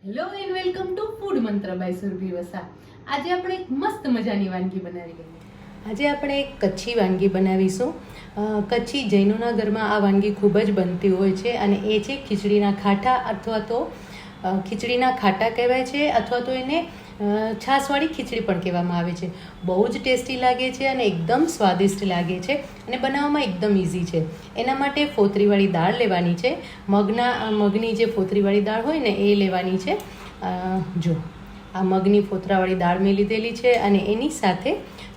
Hello and welcome to food મંત્ર by Surabhi Vasa. આજે આપણે એક મસ્ત મજાની વાનગી બનાવી લઈએ. આજે આપણે એક કચ્છી વાનગી બનાવીશું. કચ્છી જૈનોના ઘરમાં આ વાનગી ખૂબ જ બનતી હોય છે અને એ છે ખીચડીના ખાટા અથવા તો ખીચડીના ખાટા કહેવાય છે અથવા તો એને છાશવાળી ખીચડી પણ કહેવામાં આવે છે. બહુ જ ટેસ્ટી લાગે છે અને એકદમ સ્વાદિષ્ટ લાગે છે અને બનાવવામાં એકદમ ઇઝી છે. એના માટે ફોતરીવાળી દાળ લેવાની છે. મગની જે ફોતરીવાળી દાળ હોય ને એ લેવાની છે. જો આ મગની ફોતરાવાળી દાળ મેં લીધેલી છે અને એની સાથે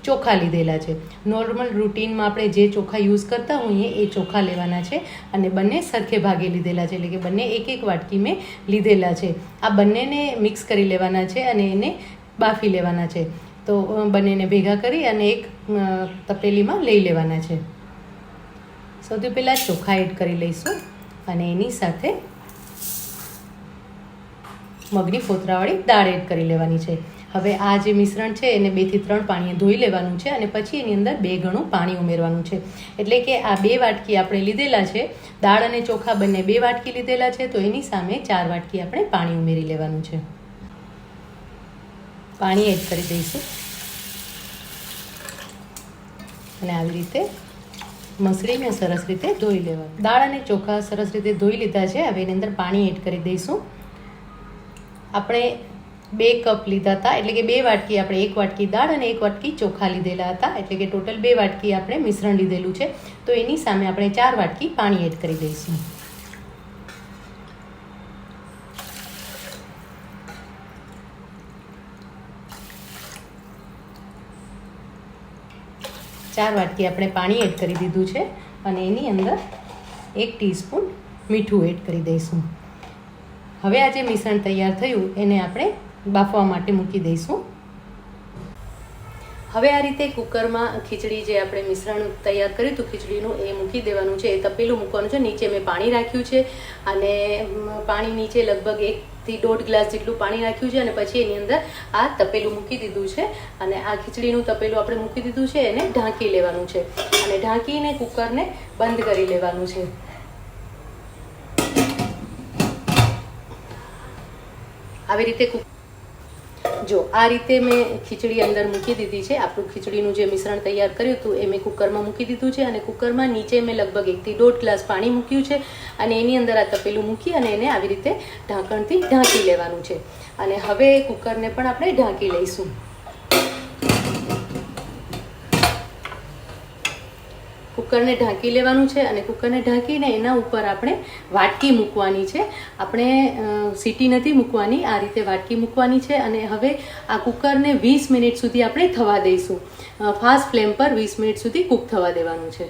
ચોખા લીધેલા છે. નોર્મલ રૂટીનમાં આપણે જે ચોખા યુઝ કરતા હોઈએ એ ચોખા લેવાના છે અને બંને સરખે ભાગે લીધેલા છે, એટલે કે બંને એક એક વાટકી મેં લીધેલા છે. આ બંનેને મિક્સ કરી લેવાના છે અને એને બાફી લેવાના છે. તો બંનેને ભેગા કરી અને એક તપેલીમાં લઈ લેવાના છે. સૌથી પહેલાં ચોખા એડ કરી લઈશું અને એની સાથે મગની ફોતરાવાળી દાળ એડ કરી લેવાની છે. હવે આ જે મિશ્રણ છે એને 2 થી 3 પાણીએ ધોઈ લેવાનું છે અને પછી એની અંદર 2 ગણું પાણી ઉમેરવાનું છે. એટલે કે આ 2 વાટકી આપણે લીધેલા છે, દાળ અને ચોખા બંને 2 વાટકી લીધેલા છે, તો એની સામે 4 વાટકી આપણે પાણી ઉમેરી લેવાનું છે. પાણી એડ કરી દઈશું અને આવી રીતે મસળીને સરસ રીતે ધોઈ લેવાનું. દાળ અને ચોખા સરસ રીતે ધોઈ લીધા છે. હવે એની અંદર પાણી એડ કરી દઈશું. આપણે 2 કપ લીધા હતા, એટલે કે 2 વાટકી આપણે 1 વાટકી દાળ અને 1 વાટકી ચોખા લીધેલા હતા, એટલે કે ટોટલ 2 વાટકી આપણે મિશ્રણ લીધેલું છે. તો એની સામે આપણે 4 વાટકી પાણી એડ કરી દઈશું. ચાર વાટકી આપણે પાણી એડ કરી દીધું છે અને એની અંદર 1 ટીસ્પૂન મીઠું એડ કરી દઈશું. હવે આ જે મિશ્રણ તૈયાર થયું એને આપણે બાફવા માટે મૂકી દઈશું. હવે આ રીતે કુકરમાં ખીચડી જે આપણે મિશ્રણ તૈયાર કર્યું હતું ખીચડીનું એ મૂકી દેવાનું છે. એ તપેલું મૂકવાનું છે. નીચે મેં પાણી રાખ્યું છે અને પાણી નીચે લગભગ 1 થી 1.5 ગ્લાસ જેટલું પાણી રાખ્યું છે અને પછી એની અંદર આ તપેલું મૂકી દીધું છે અને આ ખીચડીનું તપેલું આપણે મૂકી દીધું છે. એને ઢાંકી લેવાનું છે અને ઢાંકીને કુકરને બંધ કરી લેવાનું છે. આવી રીતે જો આ રીતે મેં ખીચડી અંદર મૂકી દીધી છે. આપણું ખીચડીનું જે મિશ્રણ તૈયાર કર્યું હતું એ મેં કુકરમાં મૂકી દીધું છે અને કુકરમાં નીચે મેં લગભગ 1 થી 1.5 ગ્લાસ પાણી મૂક્યું છે અને એની અંદર આ તપેલું મૂકી અને એને આવી રીતે ઢાંકણથી ઢાંકી લેવાનું છે. અને હવે કુકરને પણ આપણે ઢાંકી લઈશું. કુકરને ઢાંકી લેવાનું છે અને કુકરને ઢાંકીને એના ઉપર આપણે વાટકી મૂકવાની છે. આપણે સીટી નથી મૂકવાની, આ રીતે વાટકી મૂકવાની છે અને હવે આ કુકરને 20 મિનિટ સુધી આપણે થવા દઈશું. ફાસ્ટ ફ્લેમ પર 20 મિનિટ સુધી કૂક થવા દેવાનું છે.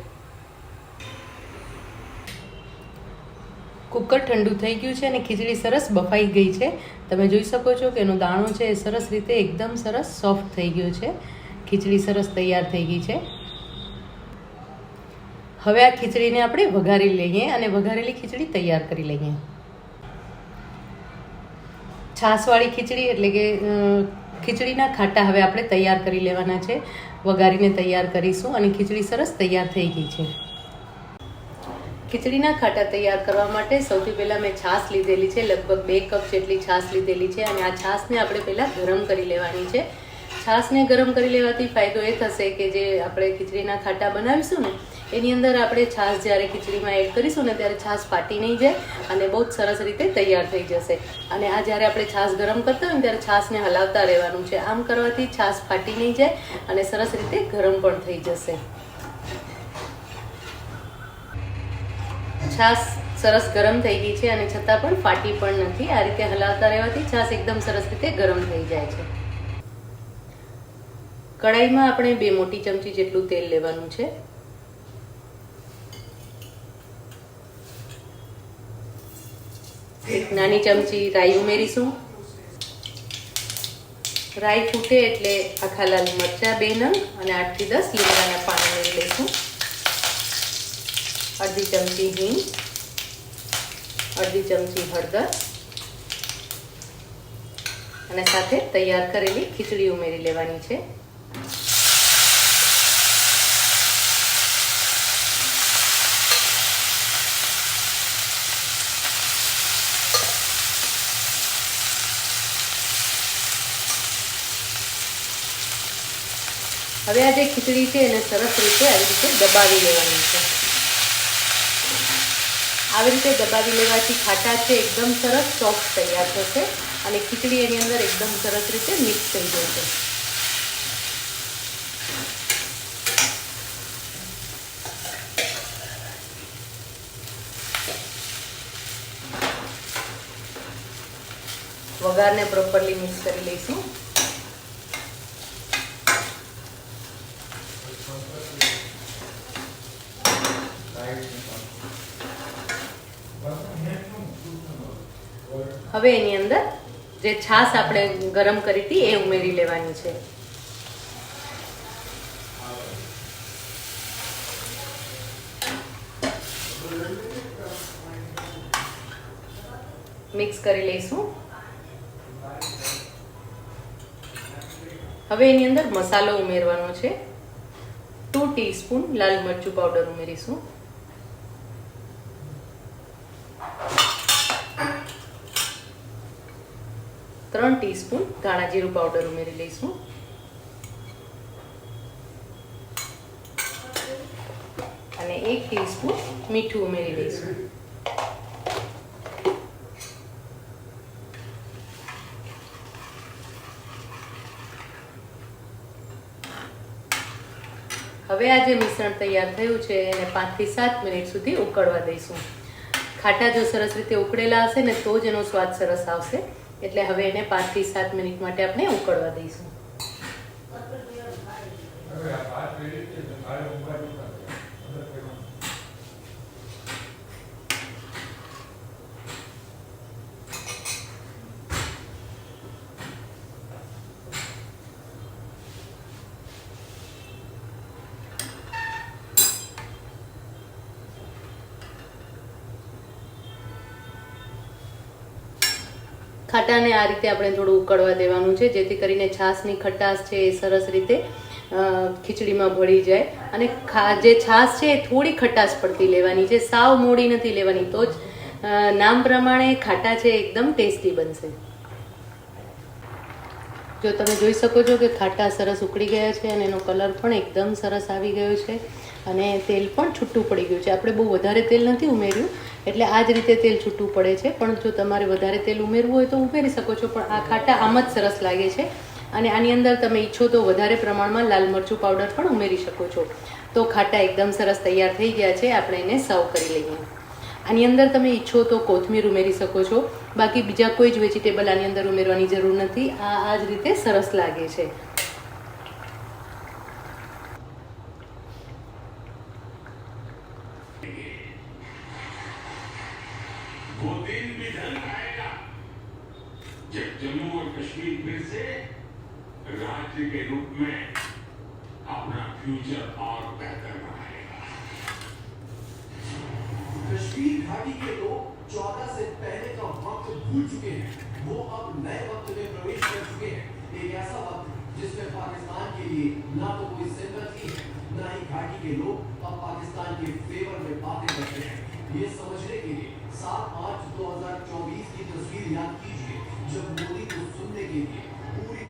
કુકર ઠંડુ થઈ ગયું છે અને ખીચડી સરસ બફાઈ ગઈ છે. તમે જોઈ શકો છો કે એનો દાણો છે એ સરસ રીતે એકદમ સરસ સોફ્ટ થઈ ગયો છે. ખીચડી સરસ તૈયાર થઈ ગઈ છે. હવે આ ખીચડીને આપણે વઘારી લઈએ અને વઘારેલી ખીચડી તૈયાર કરી લઈએ. છાશવાળી ખીચડી એટલે કે ખીચડીના ખાટા હવે આપણે તૈયાર કરી લેવાના છે. વઘારીને તૈયાર કરીશું અને ખીચડી સરસ તૈયાર થઈ ગઈ છે. ખીચડીના ખાટા તૈયાર કરવા માટે સૌથી પહેલાં મેં છાશ લીધેલી છે. લગભગ 2 કપ જેટલી છાશ લીધેલી છે અને આ છાશને આપણે પહેલાં ગરમ કરી લેવાની છે. છાશને ગરમ કરી લેવાથી ફાયદો એ થશે કે જે આપણે ખીચડીના ખાટા બનાવીશું ને એની અંદર આપણે છાશ જ્યારે ખીચડીમાં એડ કરીશું ને ત્યારે છાશ ફાટી નહીં જાય અને બહુ જ સરસ રીતે તૈયાર થઈ જશે. અને આ જ્યારે આપણે છાશ ગરમ કરતા હોય ને ત્યારે છાશને હલાવતા રહેવાનું છે. આમ કરવાથી છાશ ફાટી નહીં જાય અને સરસ રીતે ગરમ પણ થઈ જશે. છાશ સરસ ગરમ થઈ ગઈ છે અને છતાં પણ ફાટી પણ નથી. આ રીતે હલાવતા રહેવાથી છાશ એકદમ સરસ રીતે ગરમ થઈ જાય છે. કઢાઈમાં આપણે 2 મોટી ચમચી જેટલું તેલ લેવાનું છે. એક નાની ચમચી રાઈ ઉમેરીશું. રાઈ ફૂટે એટલે આખા લાલ મરચાં 2 નંગ અને 8 થી 10 લીમડાના પાન ઉમેરી લઈશું. અડધી ચમચી હિંગ, અડધી ચમચી હળદર અને સાથે તૈયાર કરેલી ખીચડી ઉમેરી લેવાની છે. હવે આ જે ખીચડી છે એને સરસ રીતે આવી રીતે દબાવી લેવાની છે. આવી રીતે દબાવી લેવાથી ખાટા છે એકદમ સરસ સોફ્ટ તૈયાર થશે અને ખીચડી એની અંદર એકદમ સરસ રીતે મિક્સ થઈ જશે. વઘારને પ્રોપરલી મિક્સ કરી લઈશું. હવે એની અંદર જે છાશ આપણે ગરમ કરી હતી એ ઉમેરી લેવાની છે. મિક્સ કરી લઈશું. હવે એની અંદર મસાલો ઉમેરવાનો છે. 2 ટીસ્પૂન લાલ મરચું પાવડર ઉમેરીશું. 3 ટીસ્પૂન ધાણા જીરું પાવડર ઉમેરી લઈશું. અને 1 ટીસ્પૂન મીઠું ઉમેરી લઈશું. હવે આ જે મિશ્રણ તૈયાર થયું છે એને 5 થી 7 મિનિટ સુધી ઉકળવા દઈશું. ખાટા જો સરસ રીતે ઉકળેલા હશે ને તો જ એનો સ્વાદ સરસ આવશે. એટલે હવે એને 5 થી 7 મિનિટ માટે આપણે ઉકળવા દઈશું. ખાટાને આ રીતે આપણે થોડું ઉકળવા દેવાનું છે જેથી કરીને છાશની ખટાશ છે એ સરસ રીતે ખીચડીમાં ભળી જાય. અને જે છાશ છે એ થોડી ખટાશ પડતી લેવાની છે, સાવ મોડી નથી લેવાની, તો જ નામ પ્રમાણે ખાટા છે એકદમ ટેસ્ટી બનશે. જો તમે જોઈ શકો છો કે ખાટા સરસ ઉકળી ગયા છે અને એનો કલર પણ એકદમ સરસ આવી ગયો છે અને તેલ પણ છૂટું પડી ગયું છે. આપણે બહુ વધારે તેલ નથી ઉમેર્યું એટલે આ જ રીતે તેલ છૂટું પડે છે. પણ જો તમારે વધારે તેલ ઉમેરવું હોય તો ઉમેરી શકો છો, પણ આ ખાટા આમ જ સરસ લાગે છે. અને આની અંદર તમે ઈચ્છો તો વધારે પ્રમાણમાં લાલ મરચું પાવડર પણ ઉમેરી શકો છો. તો ખાટા એકદમ સરસ તૈયાર થઈ ગયા છે. આપણે એને સર્વ કરી લઈએ. આની અંદર તમે ઈચ્છો તો કોથમીર ઉમેરી શકો છો, બાકી બીજા કોઈ જ વેજીટેબલ આની અંદર ઉમેરવાની જરૂર નથી. આ જ રીતે સરસ લાગે છે. वो दिन भी ढल आएगा जब जम्मू और कश्मीर फिर से राज्य के रूप में अपना फ्यूचर और बेहतर बनाएगा. कश्मीर घाटी के लोग 14 से पहले का वक्त भूल चुके हैं. वो अब नए वक्त में प्रवेश कर चुके हैं. एक ऐसा वक्त जिसमें पाकिस्तान के लिए ना तो कोई सिंपैथी है, ना ही घाटी के लोग अब पाकिस्तान के फेवर में बातें करते हैं. ये समझने के लिए 7/5/2024 की तस्वीर याद कीजिए, जब मोदी को सुनने के लिए पूरी